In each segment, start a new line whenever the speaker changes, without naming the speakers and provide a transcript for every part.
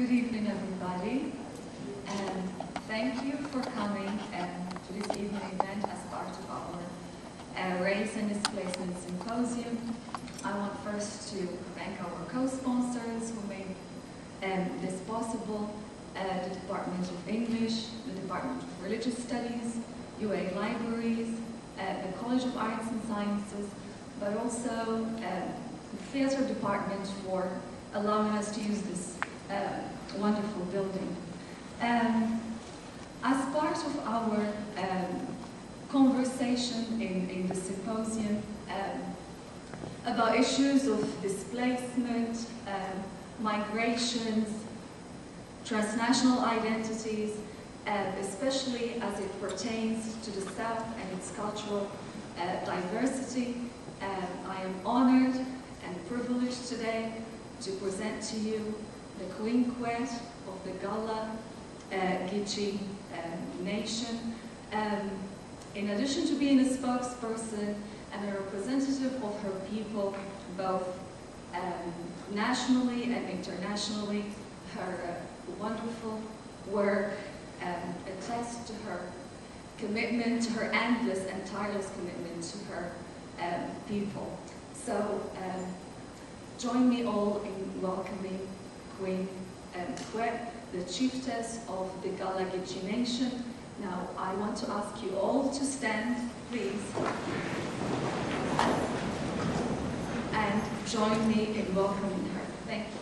Good evening, everybody, and thank you for coming to this evening event as part of our Race and Displacement Symposium. I want first to thank our co-sponsors who made this possible, the Department of English, the Department of Religious Studies, UA Libraries, the College of Arts and Sciences, but also the Theatre Department for allowing us to use this wonderful building. As part of our conversation in the symposium about issues of displacement, migrations, transnational identities, especially as it pertains to the South and its cultural diversity, I am honored and privileged today to present to you the Queen Quet of the Gullah Geechee Nation. In addition to being a spokesperson and a representative of her people, both nationally and internationally, her wonderful work attests to her commitment, to her endless and tireless commitment to her people. So join me all in welcoming Queen Quet, the chiefess of the Gullah Geechee Nation. Now, I want to ask you all to stand, please, and join me in welcoming her. Thank you.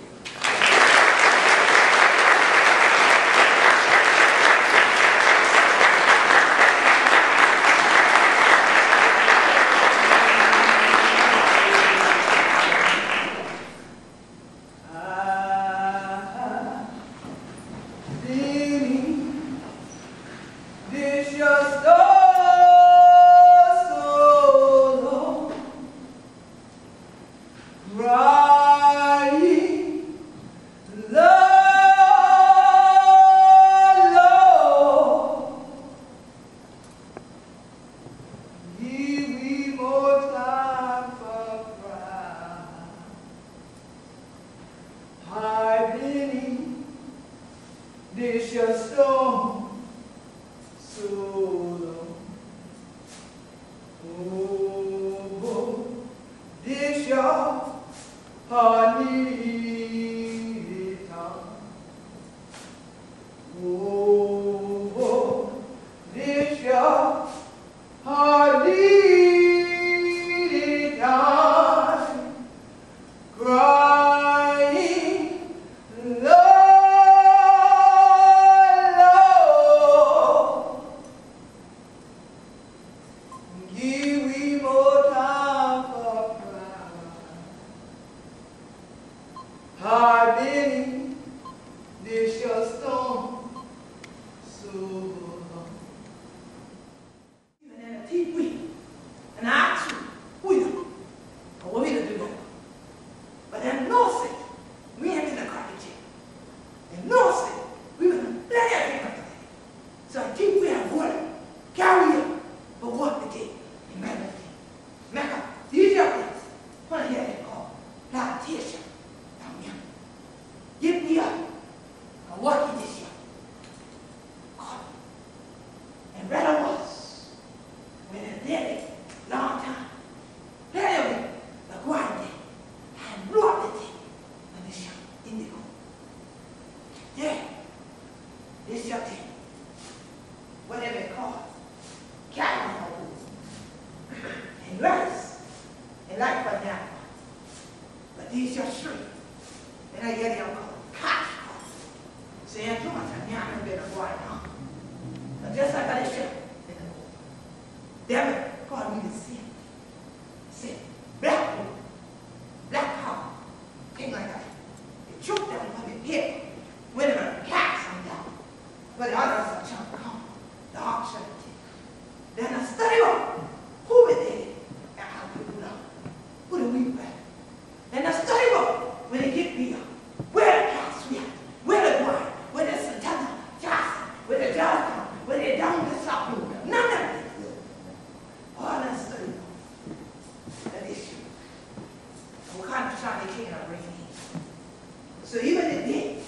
So even if they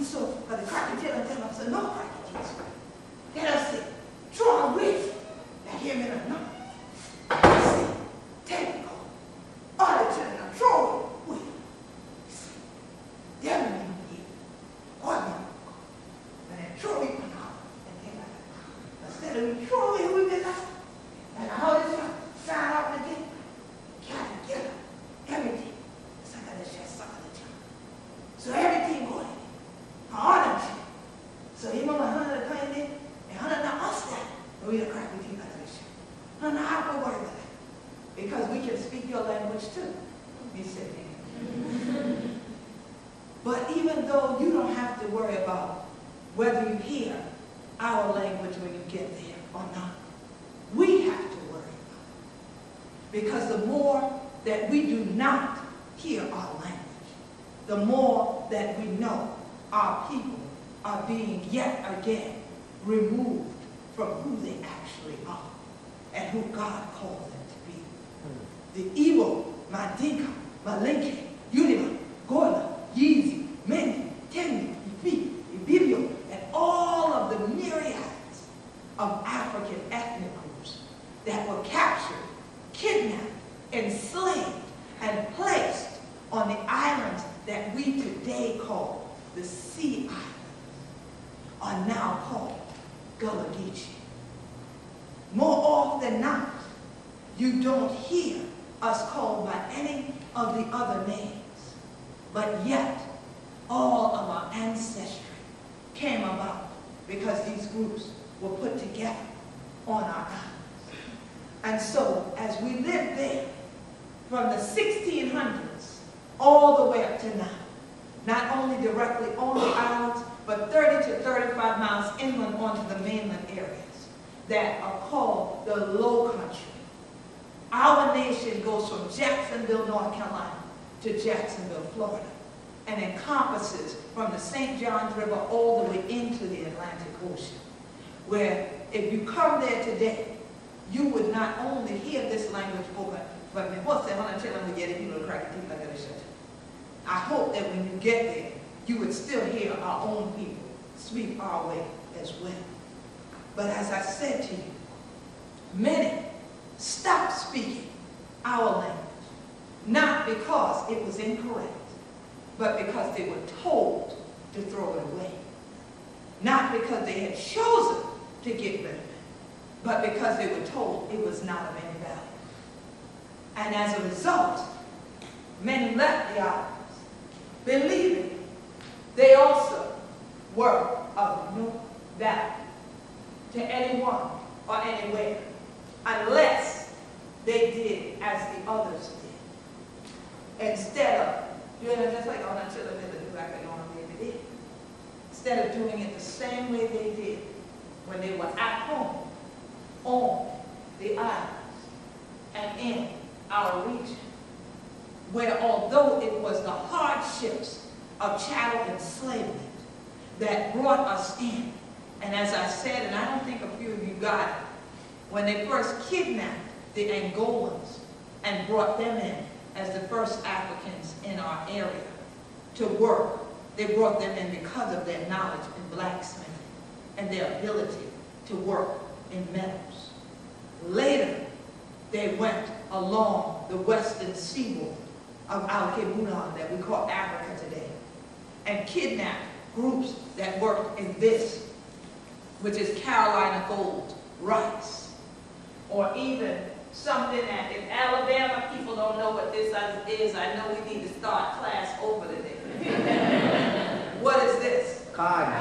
so for the cracky tail and tell us, no cracky tails. Let us see, draw a whiff. Now hear me now. Let's see, technical. All the children are drawing whiff. See, there we go. What now? And then throw it on top. And then like that. Instead of throw it, we get that. And how is it? Sign out again. Gotta get up. Everything. Suck of the chest, suck of the tongue. So everything going in. All them shit. So he mama 100 coming in, and 100 not us that. And we the crack with you like this shit. No, I don't worry about that. Because we can speak your language too. You said that. But even though you don't have to worry about whether you hear our language when you get there or not, we have to worry about it. Because the more that we do not hear our language, the more that we know our people are being yet again removed from who they actually are and who God called them to be. The Igbo, Mandinka, Malinke, Yurima, Gullah, Yeezy, Mende, Tendi, Ifi, Ibibio, and all of the myriads of African ethnic groups that were captured, kidnapped, enslaved, and placed on the islands that we today call the Sea Islands, are now called Gullah Geechee. More often than not, you don't hear us called by any of the other names, but yet all of our ancestry came about because these groups were put together on our islands. And so, as we lived there from the 1600s all the way up to now, not only directly on the islands, but 30 to 35 miles inland onto the mainland areas that are called the Low Country. Our nation goes from Jacksonville, North Carolina to Jacksonville, Florida, and encompasses from the St. Johns River all the way into the Atlantic Ocean, where if you come there today, you would not only hear this language spoken, but I hope that when you get there, you would still hear our own people speak our way as well. But as I said to you, many stopped speaking our language, not because it was incorrect, but because they were told to throw it away. Not because they had chosen to get rid of it, but because they were told it was not of any value. And as a result, many left the islands, believing they also were of no value to anyone or anywhere, unless they did as the others did. Instead of doing it just like on a children do like they normally did. Instead of doing it the same way they did when they were at home, on the islands, and in our region, where although it was the hardships of chattel enslavement that brought us in, and as I said, and I don't think a few of you got it, when they first kidnapped the Angolans and brought them in as the first Africans in our area to work, they brought them in because of their knowledge in blacksmithing and their ability to work in metals. Later, they went along the western seaboard of Al-Kebunan that we call Africa today, and kidnapped groups that worked in this, which is Carolina gold, rice, or even something that if Alabama people don't know what this is, I know we need to start class over today. What is this?
Cotton.